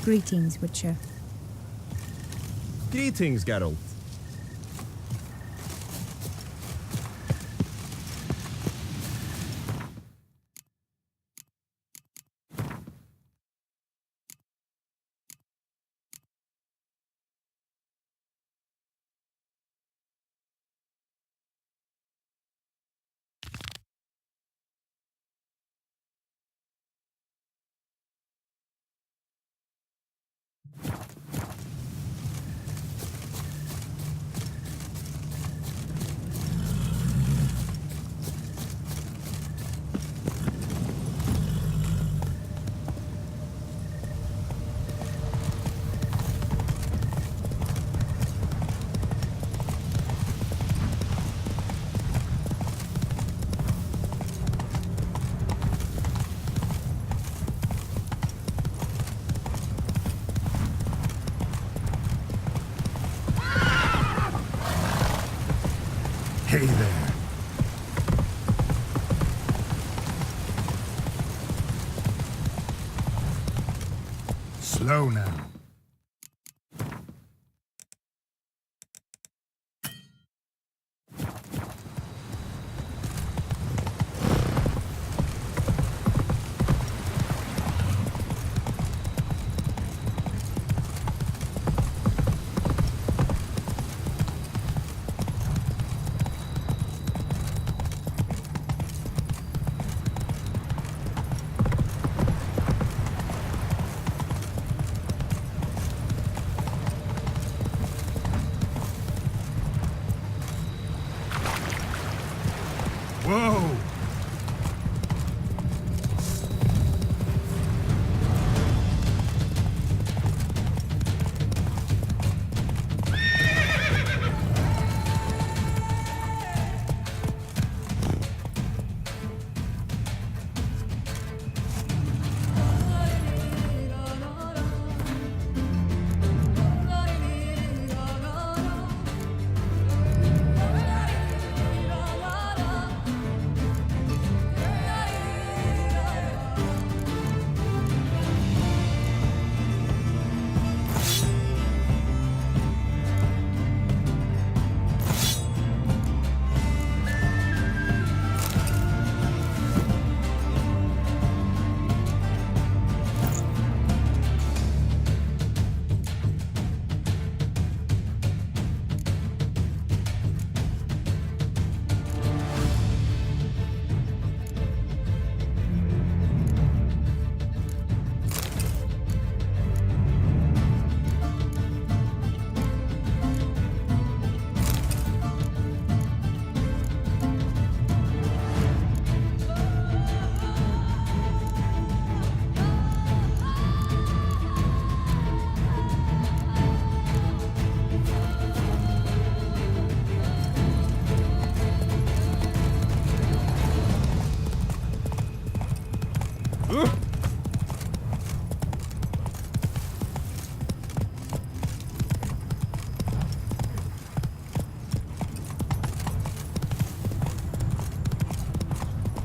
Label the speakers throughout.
Speaker 1: Greetings, Witcher.
Speaker 2: Greetings, Geralt.
Speaker 3: Hey there. Slow now. Whoa!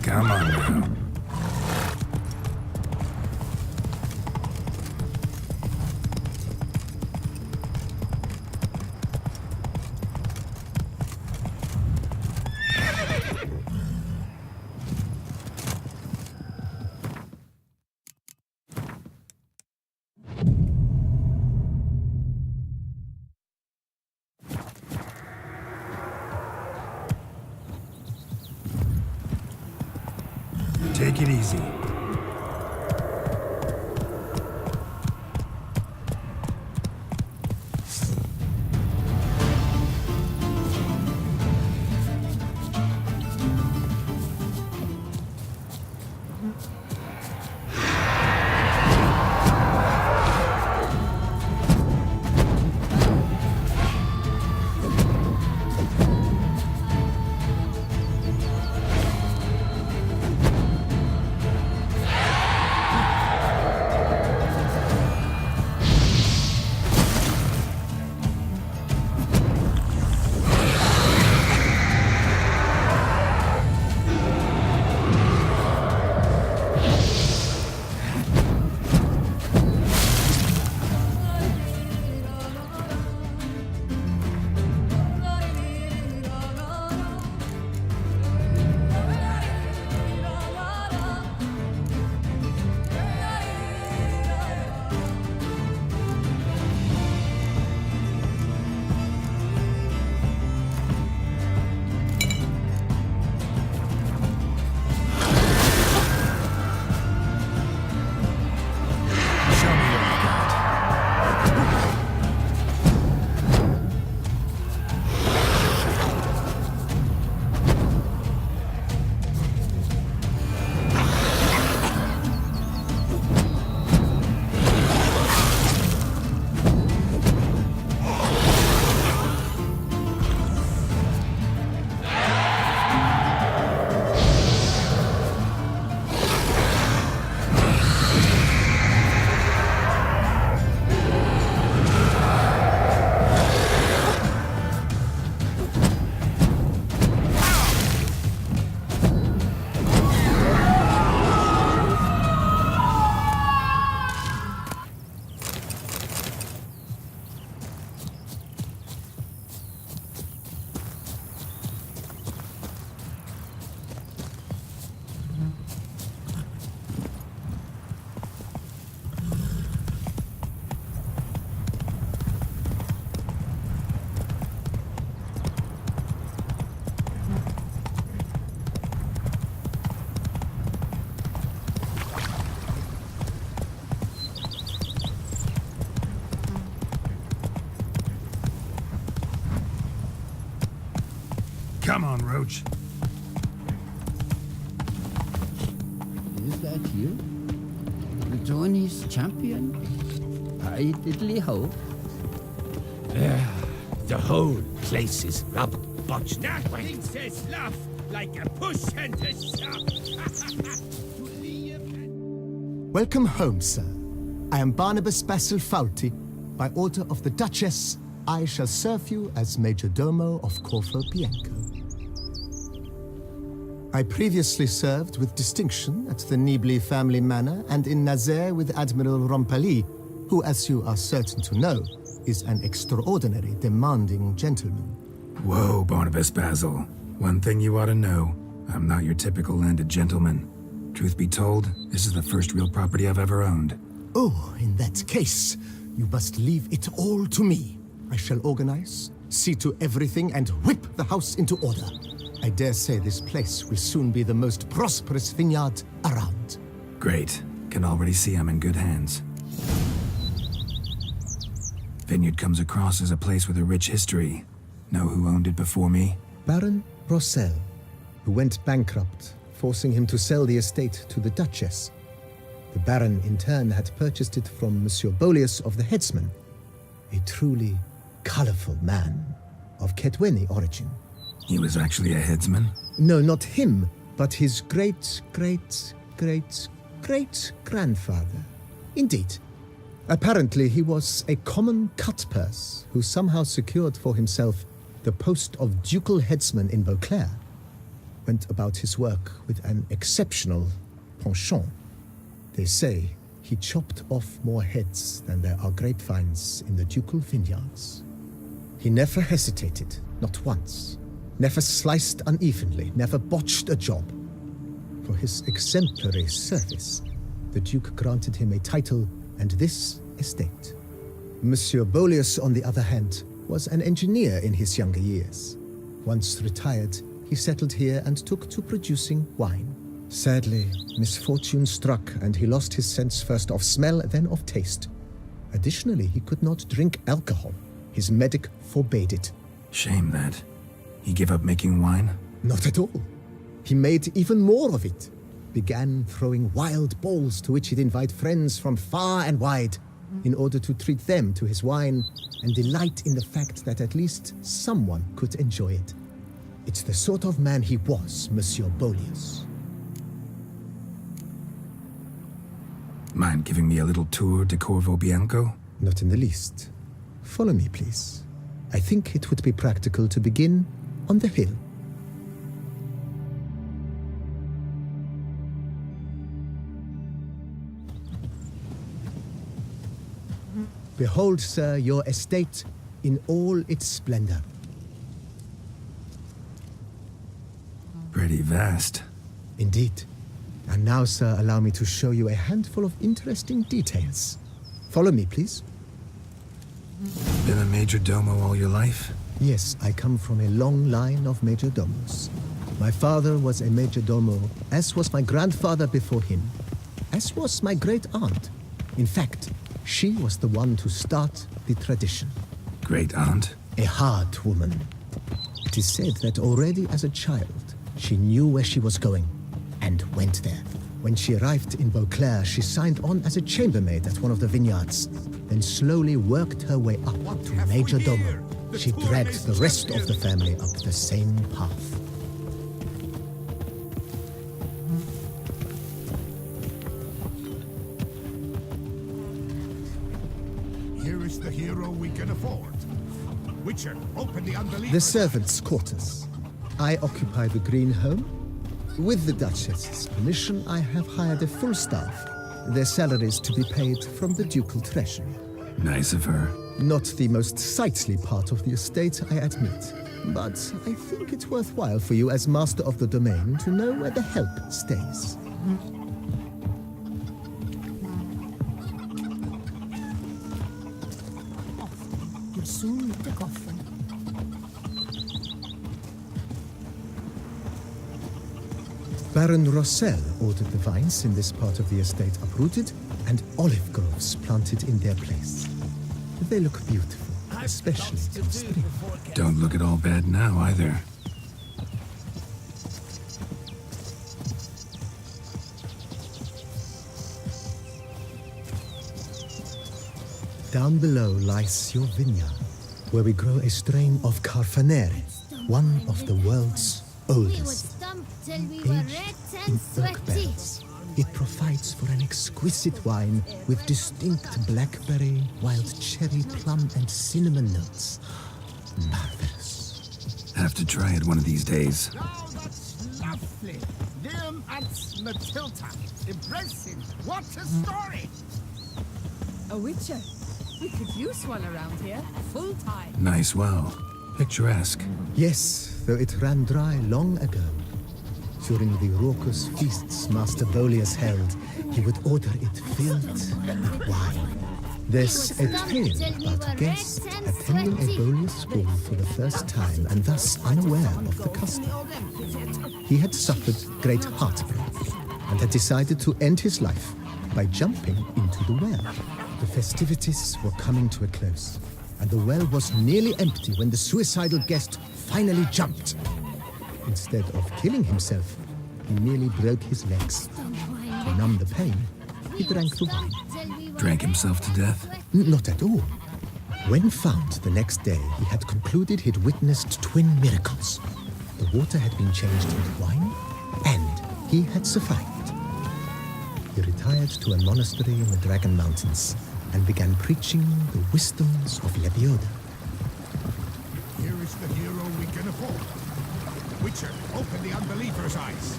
Speaker 3: Come on now. Take it easy. Come on, Roach.
Speaker 1: Is that you? Tony's champion? I diddly ho.
Speaker 2: The whole place is rub-botched.
Speaker 4: Nothing says love like a push and a shove.
Speaker 5: Welcome home, sir. I am Barnabas Basil Faulty. By order of the Duchess, I shall serve you as Major Domo of Corvo Bianco. I previously served with distinction at the Nibley family manor and in Nazaire with Admiral Rompali, who, as you are certain to know, is an extraordinary, demanding gentleman.
Speaker 3: Whoa, Barnabas Basil. One thing you ought to know. I'm not your typical landed gentleman. Truth be told, this is the first real property I've ever owned.
Speaker 5: Oh, in that case, you must leave it all to me. I shall organize, see to everything, and whip the house into order. I dare say this place will soon be the most prosperous vineyard around.
Speaker 3: Great. Can already see I'm in good hands. Vineyard comes across as a place with a rich history. Know who owned it before me?
Speaker 5: Baron Rossel, who went bankrupt, forcing him to sell the estate to the Duchess. The Baron, in turn, had purchased it from Monsieur Bolius of the Headsman, a truly colorful man of Ketweni origin.
Speaker 3: He was actually a headsman?
Speaker 5: No, not him, but his great-great-great-great-grandfather. Indeed. Apparently, he was a common cut-purse who somehow secured for himself the post of ducal headsman in Beauclair. Went about his work with an exceptional penchant. They say he chopped off more heads than there are grapevines in the ducal vineyards. He never hesitated, not once. Never sliced unevenly, never botched a job. For his exemplary service, the Duke granted him a title and this estate. Monsieur Bolius, on the other hand, was an engineer in his younger years. Once retired, he settled here and took to producing wine. Sadly, misfortune struck and he lost his sense first of smell, then of taste. Additionally, he could not drink alcohol. His medic forbade it.
Speaker 3: Shame that. He gave up making wine?
Speaker 5: Not at all. He made even more of it. Began throwing wild balls to which he'd invite friends from far and wide in order to treat them to his wine and delight in the fact that at least someone could enjoy it. It's the sort of man he was, Monsieur Bolius.
Speaker 3: Mind giving me a little tour de Corvo Bianco?
Speaker 5: Not in the least. Follow me, please. I think it would be practical to begin on the hill. Behold, sir, your estate in all its splendor.
Speaker 3: Pretty vast.
Speaker 5: Indeed. And now, sir, allow me to show you a handful of interesting details. Follow me, please.
Speaker 3: Been a major domo all your life?
Speaker 5: Yes, I come from a long line of major domos. My father was a major domo, as was my grandfather before him, as was my great-aunt. In fact, she was the one to start the tradition.
Speaker 3: Great-aunt?
Speaker 5: A hard woman. It is said that already as a child, she knew where she was going, and went there. When she arrived in Beauclair, she signed on as a chambermaid at one of the vineyards, then slowly worked her way up to Major Domo. She dragged the rest of the family up the same path.
Speaker 4: Here is the hero we can afford. Witcher, open the unbelievers.
Speaker 5: The servants' quarters. I occupy the green home. With the Duchess's permission, I have hired a full staff. Their salaries to be paid from the ducal treasury.
Speaker 3: Nice of her.
Speaker 5: Not the most sightly part of the estate, I admit. But I think it's worthwhile for you as master of the domain to know where the help stays.
Speaker 6: You'll soon meet the coffin.
Speaker 5: Baron Rossel ordered the vines in this part of the estate uprooted and olive groves planted in their place. They look beautiful, especially in spring.
Speaker 3: Don't look at all bad now, either.
Speaker 5: Down below lies your vineyard, where we grow a strain of Carfanere, one of the world's
Speaker 6: We would
Speaker 5: oldest.
Speaker 6: stump till we were
Speaker 5: Aged
Speaker 6: red
Speaker 5: in
Speaker 6: and
Speaker 5: oak
Speaker 6: sweaty.
Speaker 5: barrels, it provides for an exquisite wine with distinct blackberry, wild cherry, plum, and cinnamon notes. Marvelous.
Speaker 3: Have to try it one of these days.
Speaker 4: Now that's lovely. Liam and Matilda. Impressive. What a story.
Speaker 7: A witcher. We could use one around here, full time.
Speaker 3: Nice well. Picturesque.
Speaker 5: Yes, though it ran dry long ago. During the raucous feasts Master Bolius held, he would order it filled with wine. There's a tale about guests attending a Bolius school for the first time and thus unaware of the custom. He had suffered great heartbreak and had decided to end his life by jumping into the well. The festivities were coming to a close, and the well was nearly empty when the suicidal guest finally jumped. Instead of killing himself, he merely broke his legs. To numb the pain, he drank the wine.
Speaker 3: Drank himself to death?
Speaker 5: Not at all. When found the next day, he had concluded he'd witnessed twin miracles. The water had been changed into wine, and he had survived. He retired to a monastery in the Dragon Mountains and began preaching the wisdoms of Lebioda.
Speaker 4: Here is the hero we can afford. Witcher, open the unbeliever's eyes.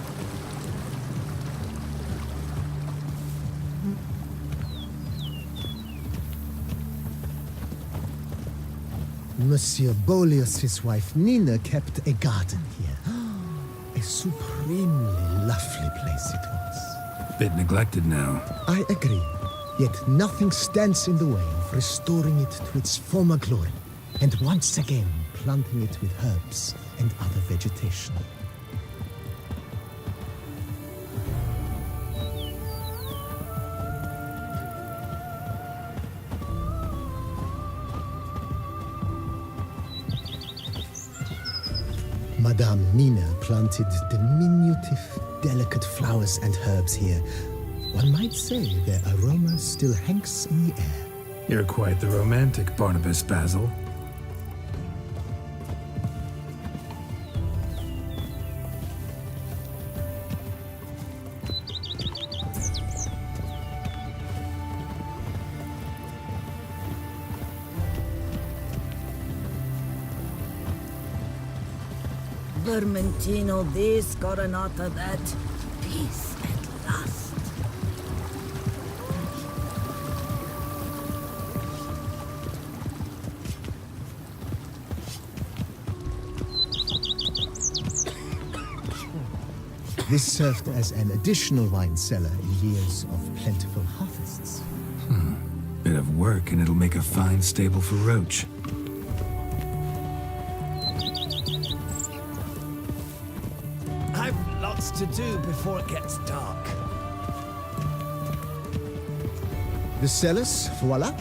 Speaker 5: Monsieur Bolius' wife Nina kept a garden here. A supremely lovely place it was.
Speaker 3: Bit neglected now.
Speaker 5: I agree. Yet nothing stands in the way of restoring it to its former glory, and once again planting it with herbs and other vegetation. Madame Nina planted diminutive, delicate flowers and herbs here. One might say their aroma still hangs in the air.
Speaker 3: You're quite the romantic, Barnabas Basil.
Speaker 8: Vermentino this, Coronata that. Peace at last.
Speaker 5: This served as an additional wine cellar in years of plentiful harvests.
Speaker 3: Bit of work and it'll make a fine stable for Roach.
Speaker 2: I've lots to do before it gets dark.
Speaker 5: The cellars, voila.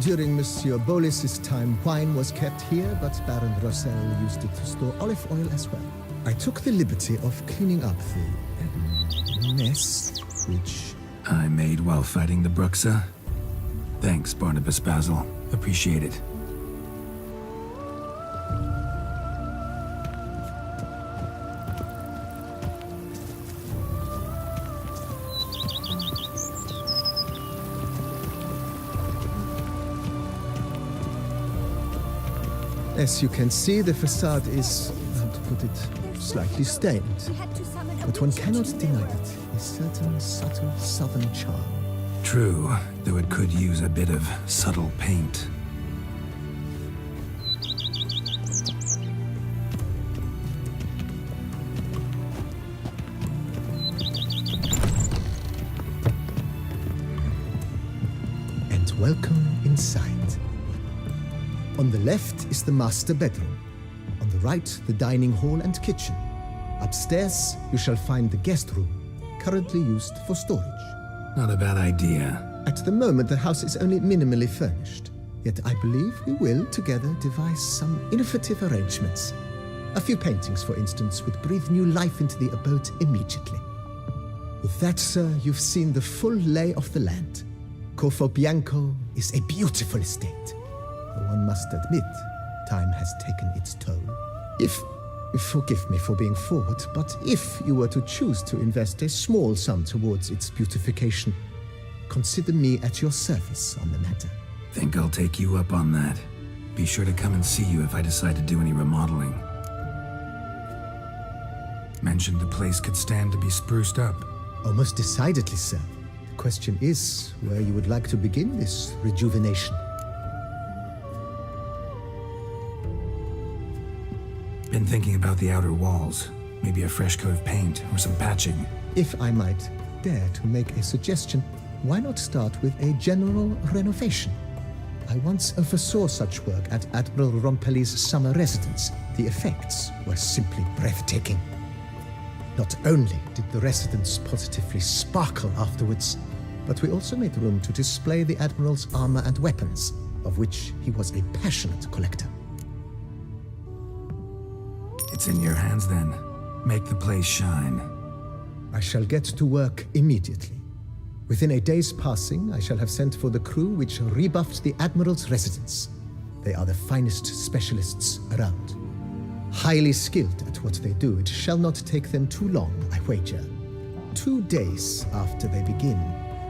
Speaker 5: During Monsieur Bolis's time, wine was kept here, but Baron Rossel used it to store olive oil as well. I took the liberty of cleaning up the mess, which...
Speaker 3: I made while fighting the Bruxa. Thanks, Barnabas Basil. Appreciate it.
Speaker 5: As you can see, the facade is, how to put it, slightly stained. But one cannot deny it, a certain subtle southern charm.
Speaker 3: True, though it could use a bit of subtle paint.
Speaker 5: And welcome inside. On the left is the master bedroom. On the right, the dining hall and kitchen. Upstairs, you shall find the guest room, currently used for storage.
Speaker 3: Not a bad idea.
Speaker 5: At the moment, the house is only minimally furnished. Yet I believe we will, together, devise some innovative arrangements. A few paintings, for instance, would breathe new life into the abode immediately. With that, sir, you've seen the full lay of the land. Bianco for Bianco is a beautiful estate. Though one must admit, time has taken its toll. Forgive me for being forward, but if you were to choose to invest a small sum towards its beautification, consider me at your service on the matter.
Speaker 3: Think I'll take you up on that. Be sure to come and see you if I decide to do any remodeling. Mentioned the place could stand to be spruced up.
Speaker 5: Oh, most decidedly, sir. The question is where you would like to begin this rejuvenation.
Speaker 3: Been thinking about the outer walls. Maybe a fresh coat of paint or some patching.
Speaker 5: If I might dare to make a suggestion, why not start with a general renovation? I once oversaw such work at Admiral Rompelli's summer residence. The effects were simply breathtaking. Not only did the residence positively sparkle afterwards, but we also made room to display the Admiral's armor and weapons, of which he was a passionate collector.
Speaker 3: It's in your hands then. Make the place shine.
Speaker 5: I shall get to work immediately. Within a day's passing, I shall have sent for the crew which rebuffed the Admiral's residence. They are the finest specialists around. Highly skilled at what they do, it shall not take them too long, I wager. 2 days after they begin,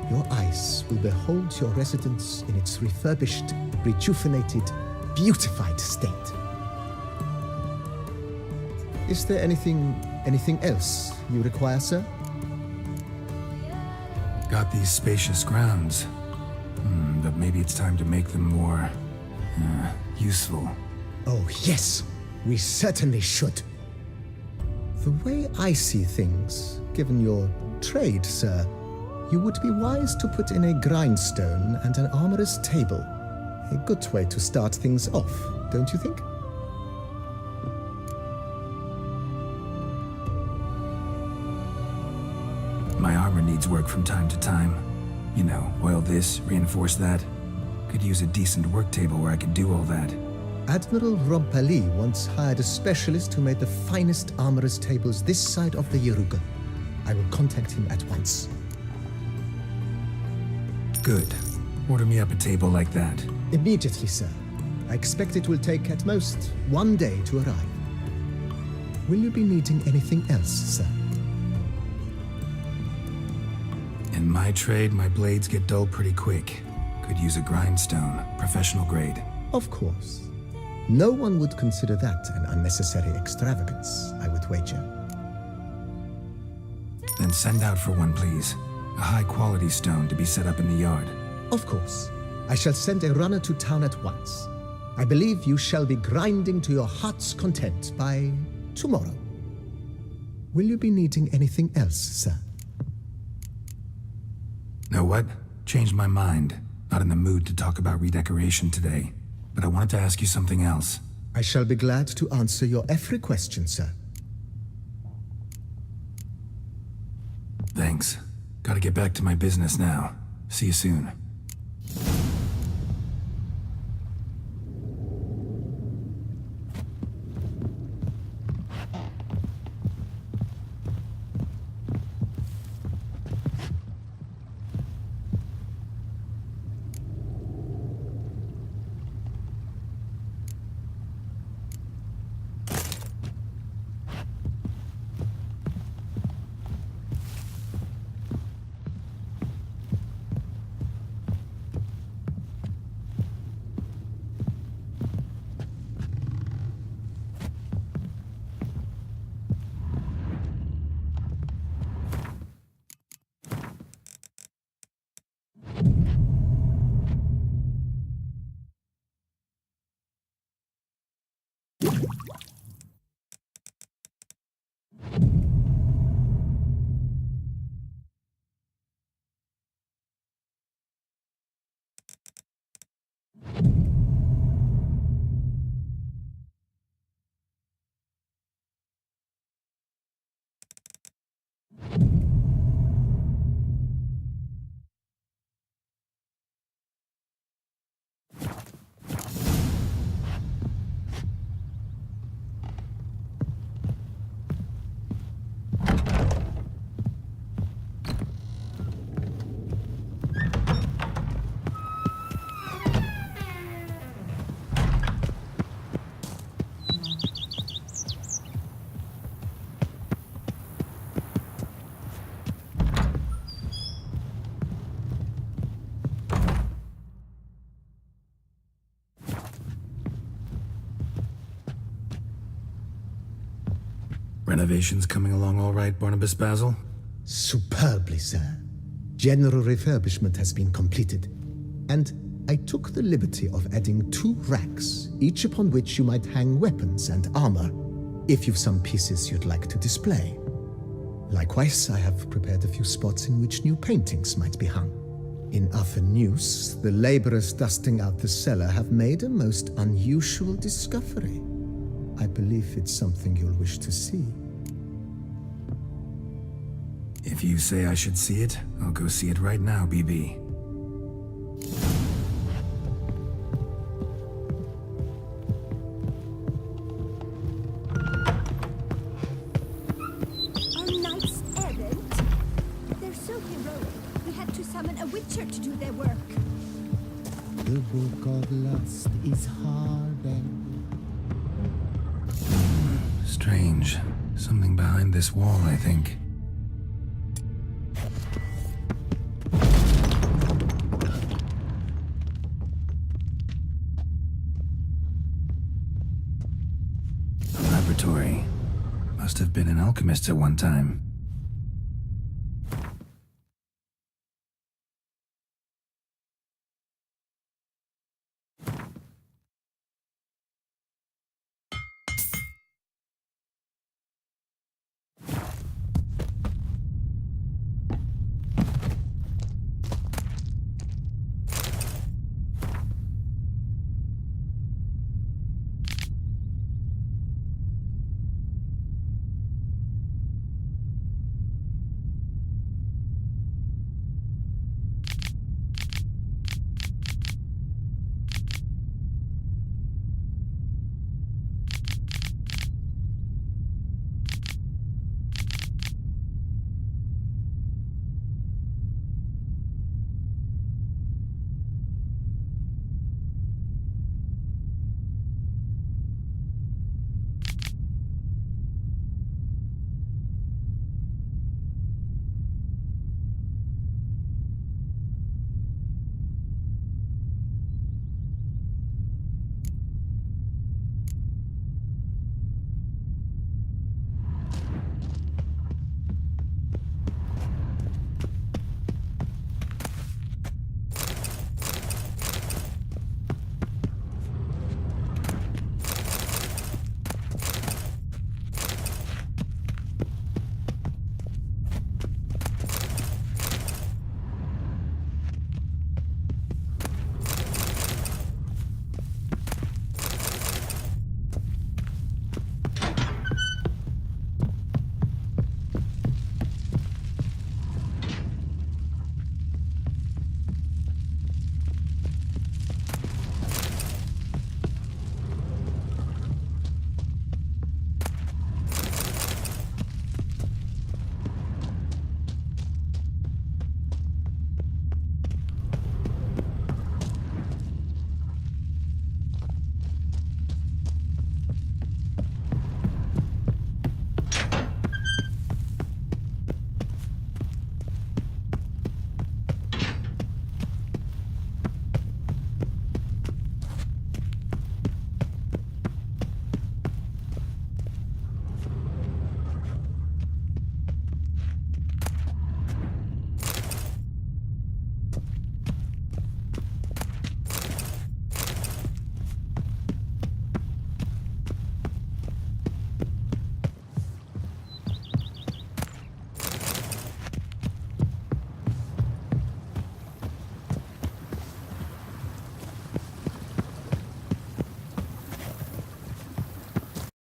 Speaker 5: your eyes will behold your residence in its refurbished, rejuvenated, beautified state. Is there anything else you require, sir?
Speaker 3: Got these spacious grounds. But maybe it's time to make them more useful.
Speaker 5: Oh, yes. We certainly should. The way I see things, given your trade, sir, you would be wise to put in a grindstone and an armorer's table. A good way to start things off, don't you think?
Speaker 3: My armor needs work from time to time. You know, oil this, reinforce that. Could use a decent work table where I could do all that.
Speaker 5: Admiral Rompelli once hired a specialist who made the finest armorer's tables this side of the Yaruga. I will contact him at once.
Speaker 3: Good. Order me up a table like that.
Speaker 5: Immediately, sir. I expect it will take at most 1 day to arrive. Will you be needing anything else, sir?
Speaker 3: In my trade, my blades get dull pretty quick. Could use a grindstone, professional grade.
Speaker 5: Of course. No one would consider that an unnecessary extravagance, I would wager.
Speaker 3: Then send out for one, please. A high-quality stone to be set up in the yard.
Speaker 5: Of course. I shall send a runner to town at once. I believe you shall be grinding to your heart's content by tomorrow. Will you be needing anything else, sir?
Speaker 3: Know what? Changed my mind. Not in the mood to talk about redecoration today. But I wanted to ask you something else.
Speaker 5: I shall be glad to answer your every question, sir.
Speaker 3: Thanks. Gotta get back to my business now. See you soon. Renovations coming along all right, Barnabas Basil?
Speaker 5: Superbly, sir. General refurbishment has been completed, and I took the liberty of adding 2 racks, each upon which you might hang weapons and armor, if you've some pieces you'd like to display. Likewise, I have prepared a few spots in which new paintings might be hung. In other news, the laborers dusting out the cellar have made a most unusual discovery. I believe it's something you'll wish to see.
Speaker 3: If you say I should see it, I'll go see it right now, BB.
Speaker 6: Our knight's errant? They're so heroic. We had to summon a witcher to do their work.
Speaker 1: The book of lust is hardened.
Speaker 3: Strange. Something behind this wall, I think. A laboratory. Must have been an alchemist at one time.